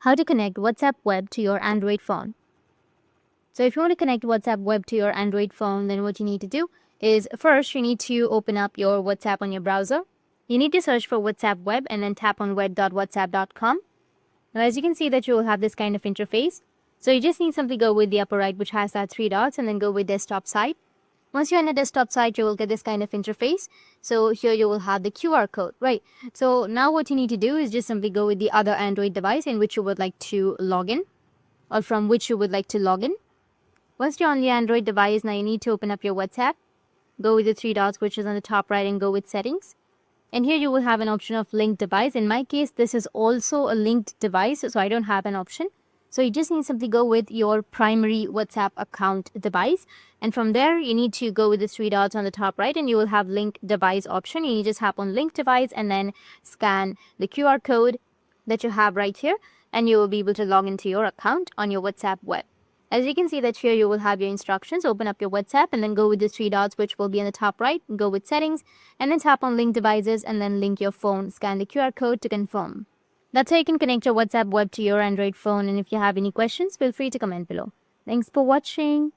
how to connect WhatsApp Web to your Android phone. So if you want to connect WhatsApp Web to your Android phone, then what you need to do is first you need to open up your WhatsApp on your browser. You need to search for WhatsApp Web and then tap on web.whatsapp.com. Now as you can see that you will have this kind of interface. So you just need simply go with the upper right, which has that three dots, and then go with desktop side. Once you're on the desktop side, you will get this kind of interface. So here you will have the QR code, right? So now what you need to do is just simply go with the other Android device in which you would like to log in, or from which you would like to log in. Once you're on the Android device, now you need to open up your WhatsApp. Go with the three dots which is on the top right and go with settings. And here you will have an option of linked device. In my case, this is also a linked device, so I don't have an option. So you just need to simply go with your primary WhatsApp account device. And from there, you need to go with the three dots on the top right and you will have link device option. You need to just tap on link device and then scan the QR code that you have right here. And you will be able to log into your account on your WhatsApp web. As you can see that here you will have your instructions. Open up your WhatsApp and then go with the three dots which will be on the top right. Go with settings and then tap on link devices and then link your phone. Scan the QR code to confirm. That's how you can connect your WhatsApp web to your Android phone, and if you have any questions, feel free to comment below. Thanks for watching.